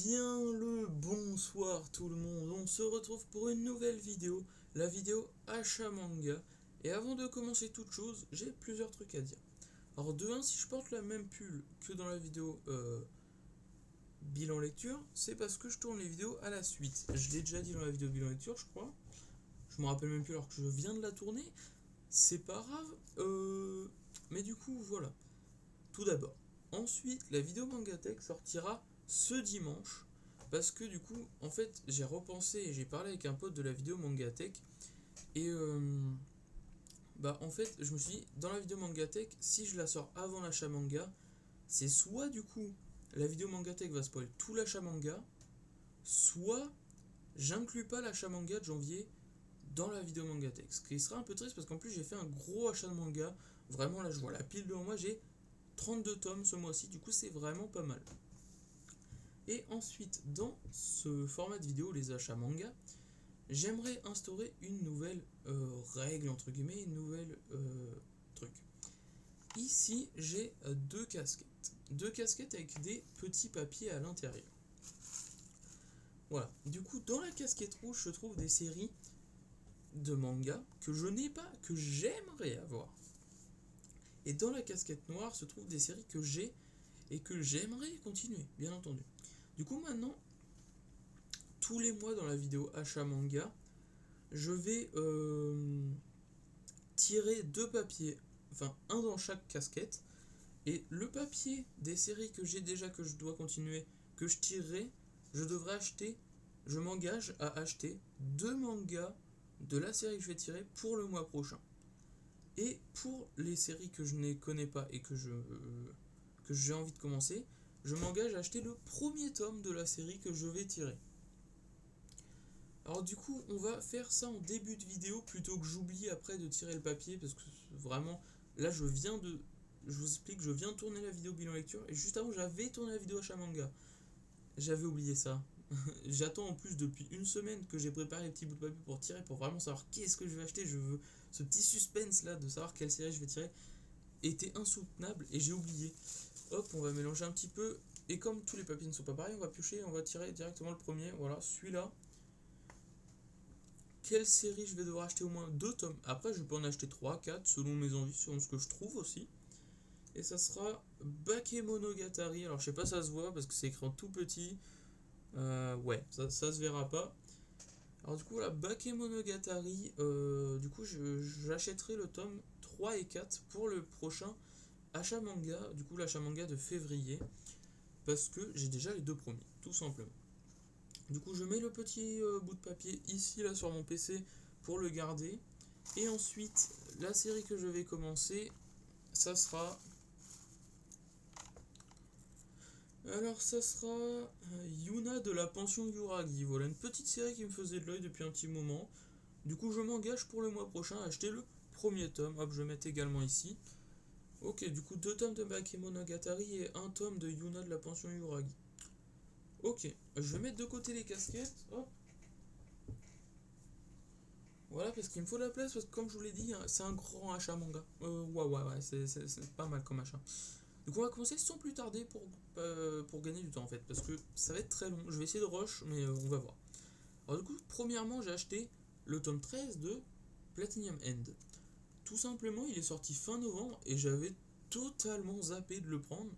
bien le bonsoir tout le monde, on se retrouve pour une nouvelle vidéo, la vidéo achat manga. Et avant de commencer toute chose, j'ai plusieurs trucs à dire. Alors de 1, si je porte la même pull que dans la vidéo bilan lecture, c'est parce que je tourne les vidéos à la suite. Je l'ai déjà dit dans la vidéo bilan lecture, je crois. Je me rappelle même plus alors que je viens de la tourner. C'est pas grave. Mais du coup, voilà. Tout d'abord. Ensuite, la vidéo Mangatech sortira ce dimanche. Parce que du coup, en fait, j'ai repensé et j'ai parlé avec un pote de la vidéo Mangatech. Et en fait, je me suis dit, dans la vidéo Mangatech, si je la sors avant l'achat manga, c'est soit du coup, la vidéo Mangatech va spoil tout l'achat manga, soit j'inclus pas l'achat manga de janvier dans la vidéo Mangatech. Ce qui sera un peu triste parce qu'en plus, j'ai fait un gros achat de manga. Vraiment, là, je vois la pile devant moi, j'ai 32 tomes ce mois-ci, du coup c'est vraiment pas mal. Et ensuite, dans ce format de vidéo, les achats manga, j'aimerais instaurer une nouvelle règle, entre guillemets, une nouvelle truc. Ici, j'ai deux casquettes. Deux casquettes avec des petits papiers à l'intérieur. Voilà. Du coup, dans la casquette rouge se trouvent des séries de manga que je n'ai pas, que j'aimerais avoir. Et dans la casquette noire se trouvent des séries que j'ai et que j'aimerais continuer, bien entendu. Du coup, maintenant, tous les mois dans la vidéo achat manga, je vais tirer deux papiers, enfin un dans chaque casquette, et le papier des séries que j'ai déjà, que je dois continuer, que je tirerai, je m'engage à acheter deux mangas de la série que je vais tirer pour le mois prochain. Et pour les séries que je ne connais pas et que j'ai envie de commencer, je m'engage à acheter le premier tome de la série que je vais tirer. Alors du coup, on va faire ça en début de vidéo plutôt que j'oublie après de tirer le papier parce que vraiment, là je vous explique, je viens de tourner la vidéo bilan lecture et juste avant j'avais tourné la vidéo achat manga. J'avais oublié ça. J'attends en plus depuis une semaine que j'ai préparé les petits bouts de papier pour tirer, pour vraiment savoir qu'est-ce que je vais acheter. Je veux ce petit suspense là de savoir quelle série je vais tirer était insoutenable et j'ai oublié. Hop, on va mélanger un petit peu et comme tous les papiers ne sont pas pareils, on va piocher, on va tirer directement le premier. Voilà, celui-là. Quelle série je vais devoir acheter au moins 2 tomes. Après, je peux en acheter 3, 4 selon mes envies, selon ce que je trouve aussi. Et ça sera Bakemonogatari. Alors, je sais pas si ça se voit parce que c'est écrit en tout petit. Ouais, ça se verra pas. Alors, du coup, la Bakemonogatari, du coup, j'achèterai le tome 3 et 4 pour le prochain achat manga. Du coup, l'achat manga de février. Parce que j'ai déjà les deux premiers, tout simplement. Du coup, je mets le petit bout de papier ici, là, sur mon PC pour le garder. Et ensuite, la série que je vais commencer, ça sera... Alors, ça sera Yuna de la pension Yuragi. Voilà, une petite série qui me faisait de l'œil depuis un petit moment. Du coup, je m'engage pour le mois prochain à acheter le premier tome. Hop, je vais mettre également ici. Ok, du coup, 2 tomes de Bakemonogatari et 1 tome de Yuna de la pension Yuragi. Ok, je vais mettre de côté les casquettes. Hop. Voilà, parce qu'il me faut de la place, parce que comme je vous l'ai dit, c'est un grand achat manga. Ouais, c'est pas mal comme achat. Donc on va commencer sans plus tarder pour gagner du temps en fait, parce que ça va être très long. Je vais essayer de rush, mais on va voir. Alors du coup, premièrement, j'ai acheté le tome 13 de Platinum End. Tout simplement, il est sorti fin novembre et j'avais totalement zappé de le prendre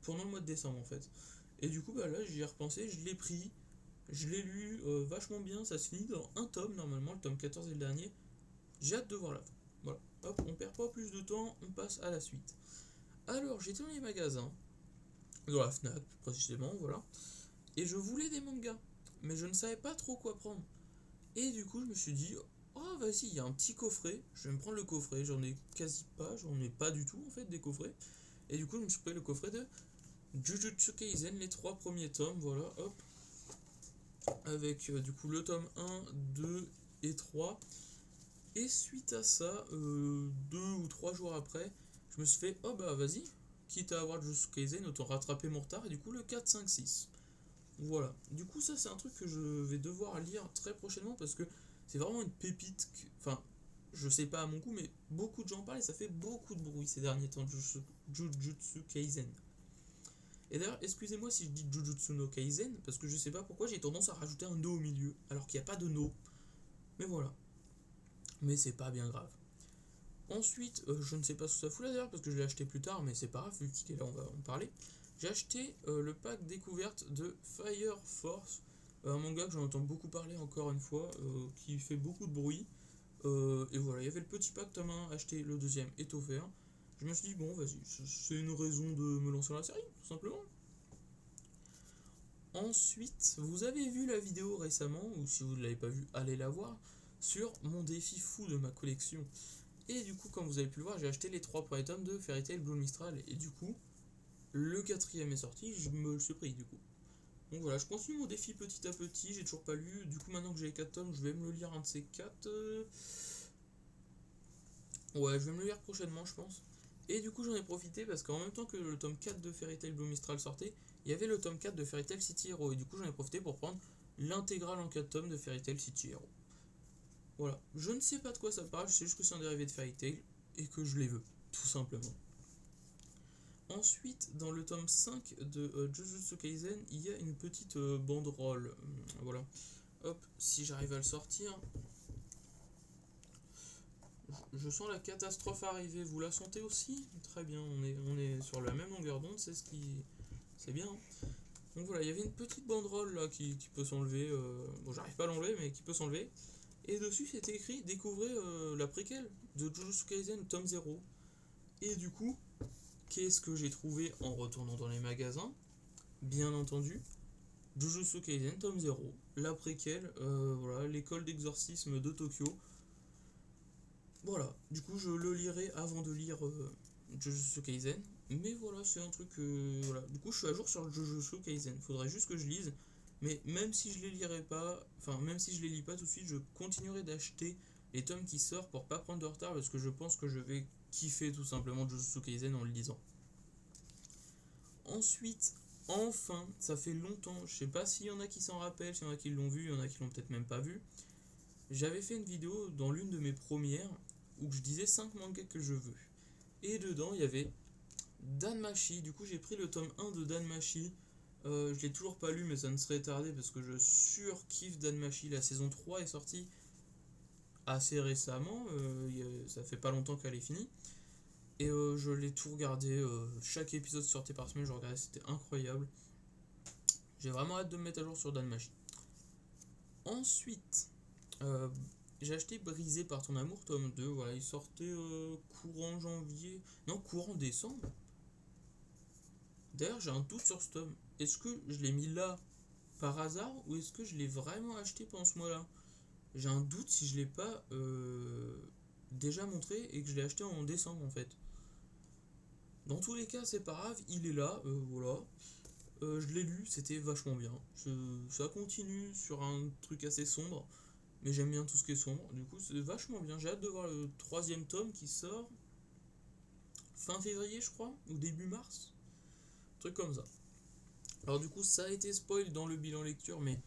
pendant le mois de décembre en fait. Et du coup, là, j'y ai repensé, je l'ai pris. Je l'ai lu vachement bien, ça se finit dans un tome normalement, le tome 14 est le dernier. J'ai hâte de voir la fin. Voilà, hop, on perd pas plus de temps, on passe à la suite. Alors, j'étais dans les magasins, dans la Fnac plus précisément, voilà, et je voulais des mangas, mais je ne savais pas trop quoi prendre. Et du coup, je me suis dit, oh vas-y, il y a un petit coffret, je vais me prendre le coffret, j'en ai quasi pas, j'en ai pas du tout en fait des coffrets. Et du coup, je me suis pris le coffret de Jujutsu Kaisen, les 3 premiers tomes, voilà, hop, avec du coup le tome 1, 2 et 3. Et suite à ça, 2 ou 3 jours après, je me suis fait, oh bah vas-y, quitte à avoir Jujutsu Kaisen, autant rattraper mon retard, et du coup le 4, 5, 6. Voilà, du coup ça c'est un truc que je vais devoir lire très prochainement parce que c'est vraiment une pépite, enfin je sais pas à mon goût, mais beaucoup de gens parlent et ça fait beaucoup de bruit ces derniers temps, Jujutsu Kaisen. Et d'ailleurs, excusez-moi si je dis Jujutsu no Kaisen, parce que je sais pas pourquoi j'ai tendance à rajouter un no au milieu, alors qu'il n'y a pas de no. Mais voilà. Mais c'est pas bien grave. Ensuite, je ne sais pas ce que ça fout là d'ailleurs, parce que je l'ai acheté plus tard, mais c'est pas grave, vu qu'il est là, on va en parler. J'ai acheté le pack découverte de Fire Force, un manga que j'en entends beaucoup parler encore une fois, qui fait beaucoup de bruit. Et voilà, il y avait le petit pack tome 1 acheté, le deuxième est offert. Je me suis dit, bon, vas-y, c'est une raison de me lancer dans la série, tout simplement. Ensuite, vous avez vu la vidéo récemment, ou si vous ne l'avez pas vue, allez la voir, sur mon défi fou de ma collection. Et du coup, comme vous avez pu le voir, j'ai acheté les 3 premiers tomes de Fairy Tail Blue Mistral. Et du coup, le quatrième est sorti, je me le suis pris du coup. Donc voilà, je continue mon défi petit à petit, j'ai toujours pas lu. Du coup, maintenant que j'ai les 4 tomes, je vais me le lire un de ces 4. Ouais, je vais me le lire prochainement, je pense. Et du coup, j'en ai profité parce qu'en même temps que le tome 4 de Fairy Tail Blue Mistral sortait, il y avait le tome 4 de Fairy Tail City Hero. Et du coup, j'en ai profité pour prendre l'intégrale en 4 tomes de Fairy Tail City Hero. Voilà, je ne sais pas de quoi ça parle, je sais juste que c'est un dérivé de Fairy Tail et que je les veux, tout simplement. Ensuite, dans le tome 5 de Jujutsu Kaisen, il y a une petite banderole. Voilà. Hop, si j'arrive à le sortir. Je sens la catastrophe arriver. Vous la sentez aussi? Très bien, on est sur la même longueur d'onde, c'est ce qui. C'est bien. Hein. Donc voilà, il y avait une petite banderole là qui peut s'enlever. Bon, j'arrive pas à l'enlever, mais qui peut s'enlever. Et dessus, c'était écrit découvrez la préquelle de Jujutsu Kaisen tome 0. Et du coup, qu'est-ce que j'ai trouvé en retournant dans les magasins? Bien entendu, Jujutsu Kaisen tome 0, la préquelle, voilà, l'école d'exorcisme de Tokyo. Voilà, du coup je le lirai avant de lire Jujutsu Kaisen. Mais voilà, c'est un truc. Voilà. Du coup, je suis à jour sur Jujutsu Kaisen. Faudrait juste que je lise. Mais même si je les lirai pas, enfin, même si je les lis pas tout de suite, je continuerai d'acheter les tomes qui sortent pour pas prendre de retard parce que je pense que je vais kiffer tout simplement Jujutsu Kaisen en le lisant. Ensuite, enfin, ça fait longtemps, je sais pas s'il y en a qui s'en rappellent, s'il y en a qui l'ont vu, il y en a qui l'ont peut-être même pas vu. J'avais fait une vidéo dans l'une de mes premières où je disais 5 mangas que je veux. Et dedans, il y avait Danmachi. Du coup, j'ai pris le tome 1 de Danmachi. Je l'ai toujours pas lu, mais ça ne serait tardé parce que je surkiffe Danmachi. La saison 3 est sortie assez récemment. Ça fait pas longtemps qu'elle est finie. Et je l'ai tout regardé. Chaque épisode sortait par semaine, je regardais, c'était incroyable. J'ai vraiment hâte de me mettre à jour sur Danmachi. Ensuite, euh, j'ai acheté Brisé par ton amour, tome 2. Voilà, il sortait courant janvier. Non, courant décembre. D'ailleurs, j'ai un doute sur ce tome. Est-ce que je l'ai mis là par hasard ou est-ce que je l'ai vraiment acheté pendant ce mois-là? J'ai un doute si je l'ai pas déjà montré et que je l'ai acheté en décembre en fait. Dans tous les cas, c'est pas grave, il est là, voilà. Je l'ai lu, c'était vachement bien. Ça continue sur un truc assez sombre, mais j'aime bien tout ce qui est sombre. Du coup, c'est vachement bien. J'ai hâte de voir le troisième tome qui sort fin février, je crois, ou début mars. Un truc comme ça. Alors du coup, ça a été spoil dans le bilan lecture, mais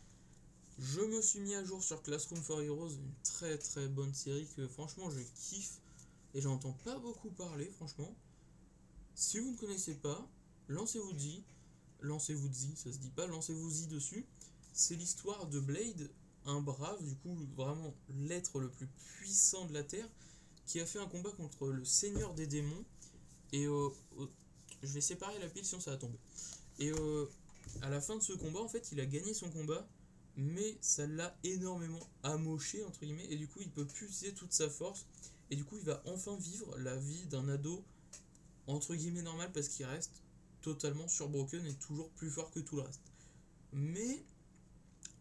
je me suis mis à jour sur Classroom for Heroes, une très très bonne série que franchement je kiffe et j'entends pas beaucoup parler, franchement. Si vous ne connaissez pas, lancez-vous-y, ça se dit pas, lancez-vous-y dessus. C'est l'histoire de Blade, un brave, du coup, vraiment l'être le plus puissant de la Terre, qui a fait un combat contre le Seigneur des démons. Et je vais séparer la pile sinon ça va tomber. Et à la fin de ce combat, en fait, il a gagné son combat, mais ça l'a énormément amoché, entre guillemets, et du coup, il peut plus utiliser toute sa force. Et du coup, il va enfin vivre la vie d'un ado entre guillemets normal parce qu'il reste totalement surbroken et toujours plus fort que tout le reste. Mais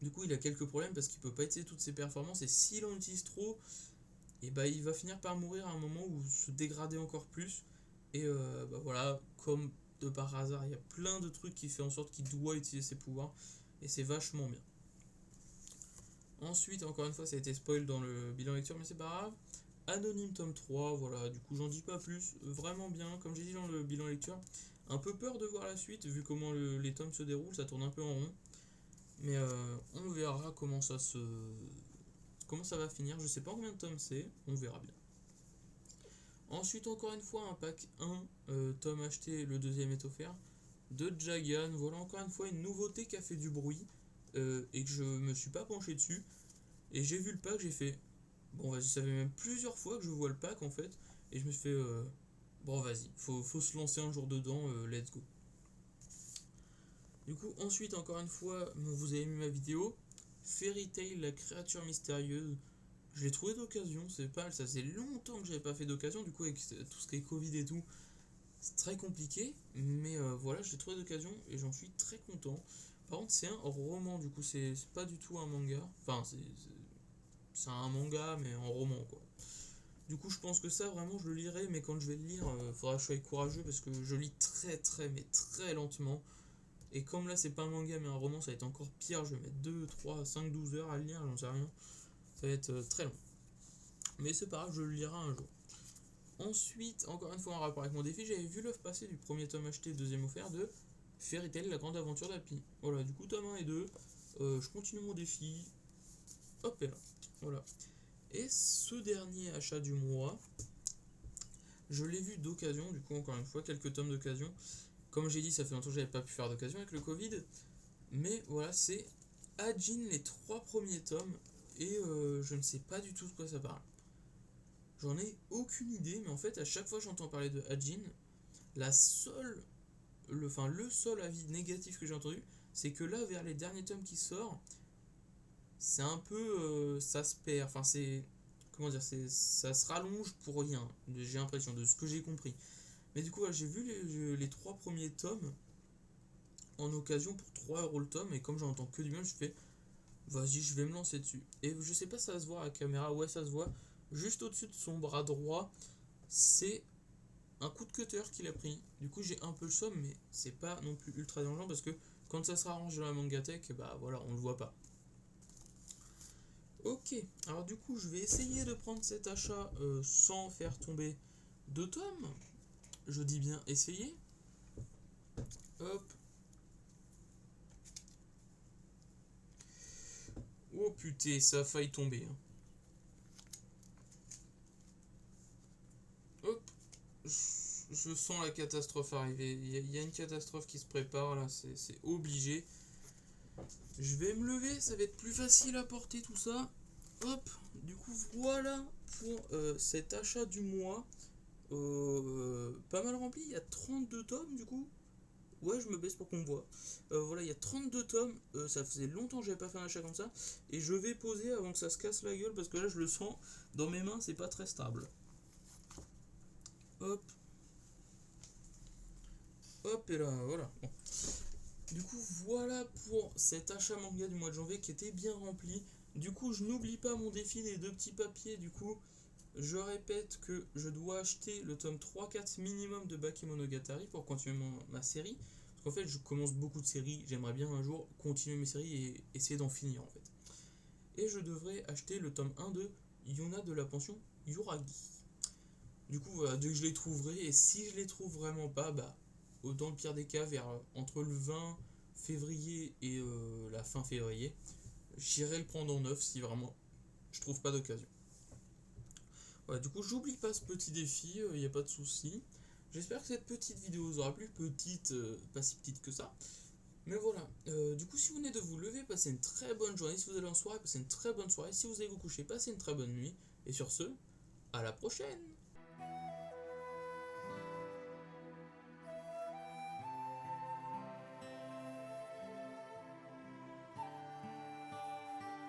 du coup, il a quelques problèmes parce qu'il peut pas utiliser toutes ses performances et s'il en utilise trop, et bah il va finir par mourir à un moment où se dégrader encore plus. Et bah voilà, comme de par hasard, il y a plein de trucs qui fait en sorte qu'il doit utiliser ses pouvoirs et c'est vachement bien. Ensuite, encore une fois, ça a été spoil dans le bilan lecture, mais c'est pas grave. Anonyme tome 3, voilà, du coup j'en dis pas plus, vraiment bien, comme j'ai dit dans le bilan lecture. Un peu peur de voir la suite, vu comment les tomes se déroulent, ça tourne un peu en rond. Mais on verra comment ça va finir, je sais pas combien de tomes c'est, on verra bien. Ensuite, encore une fois, un pack 1, tome acheté, le deuxième est offert. de Jagan. Voilà encore une fois une nouveauté qui a fait du bruit et que je me suis pas penché dessus. Et j'ai vu le pack, j'ai fait bon vas-y, ça fait même plusieurs fois que je vois le pack en fait. Et je me suis fait bon vas-y, faut se lancer un jour dedans, let's go. Du coup ensuite encore une fois, vous avez mis ma vidéo. Fairy Tail, la créature mystérieuse. Je l'ai trouvé d'occasion, c'est pas mal, ça faisait longtemps que j'avais pas fait d'occasion, du coup avec tout ce qui est Covid et tout, c'est très compliqué, mais voilà, je l'ai trouvé d'occasion et j'en suis très content. Par contre, c'est un roman, du coup, c'est pas du tout un manga. Enfin, c'est un manga, mais en roman, quoi. Du coup, je pense que ça, vraiment, je le lirai, mais quand je vais le lire, faudra que je sois courageux parce que je lis très, très, mais très lentement. Et comme là, c'est pas un manga, mais un roman, ça va être encore pire. Je vais mettre 2 3 5 12 heures à le lire, j'en sais rien. Ça va être très long. Mais c'est pas grave, je le lirai un jour. Ensuite, encore une fois en rapport avec mon défi, j'avais vu l'œuvre passer du premier tome acheté, deuxième offert de Fairy Tail, la grande aventure d'Happy. Voilà, du coup, tome 1 et 2, je continue mon défi. Hop et là. Voilà. Et ce dernier achat du mois, je l'ai vu d'occasion, du coup, encore une fois, quelques tomes d'occasion. Comme j'ai dit, ça fait longtemps que j'avais pas pu faire d'occasion avec le Covid. Mais voilà, c'est Hajin, les 3 premiers tomes. Et je ne sais pas du tout de quoi ça parle. J'en ai aucune idée, mais en fait, à chaque fois que j'entends parler de Hajin, la seule, le seul avis négatif que j'ai entendu, c'est que là, vers les derniers tomes qui sortent, c'est un peu, ça se perd. Enfin, c'est, comment dire, ça se rallonge pour rien. J'ai l'impression de ce que j'ai compris. Mais du coup, voilà, j'ai vu les 3 premiers tomes en occasion pour 3 € le tome, et comme j'entends que du bien, je fais, vas-y, je vais me lancer dessus. Et je sais pas si ça se voit à la caméra, ouais, ça se voit. Juste au-dessus de son bras droit, c'est un coup de cutter qu'il a pris. Du coup, j'ai un peu le somme, mais c'est pas non plus ultra dérangeant parce que quand ça sera arrangé dans la mangatech, bah voilà, on le voit pas. Ok, alors du coup, je vais essayer de prendre cet achat sans faire tomber 2 tomes. Je dis bien essayer. Hop. Oh putain, ça a failli tomber, hein. Hop. Je sens la catastrophe arriver. Il y a une catastrophe qui se prépare là, c'est obligé. Je vais me lever, ça va être plus facile à porter tout ça. Hop, du coup voilà pour cet achat du mois. Pas mal rempli, il y a 32 tomes du coup. Ouais, je me baisse pour qu'on me voit. Voilà, il y a 32 tomes. Ça faisait longtemps que j'avais pas fait un achat comme ça. Et je vais poser avant que ça se casse la gueule parce que là je le sens dans mes mains, c'est pas très stable. Hop, hop, et là, voilà. Bon. Du coup, voilà pour cet achat manga du mois de janvier qui était bien rempli. Du coup, je n'oublie pas mon défi des 2 petits papiers. Du coup, je répète que je dois acheter le tome 3-4 minimum de Bakemonogatari pour continuer ma série. Parce qu'en fait, je commence beaucoup de séries. J'aimerais bien un jour continuer mes séries et essayer d'en finir en fait. Et je devrais acheter le tome 1 de Yuna de la pension Yuragi. Du coup, voilà, dès que je les trouverai, et si je les trouve vraiment pas, bah, dans le pire des cas, entre le 20 février et la fin février, j'irai le prendre en neuf si vraiment je trouve pas d'occasion. Voilà, du coup, j'oublie pas ce petit défi, il n'y a pas de souci. J'espère que cette petite vidéo vous aura plu, petite, pas si petite que ça. Mais voilà, du coup, si vous venez de vous lever, passez une très bonne journée. Si vous allez en soirée, passez une très bonne soirée. Si vous allez vous coucher, passez une très bonne nuit. Et sur ce, à la prochaine!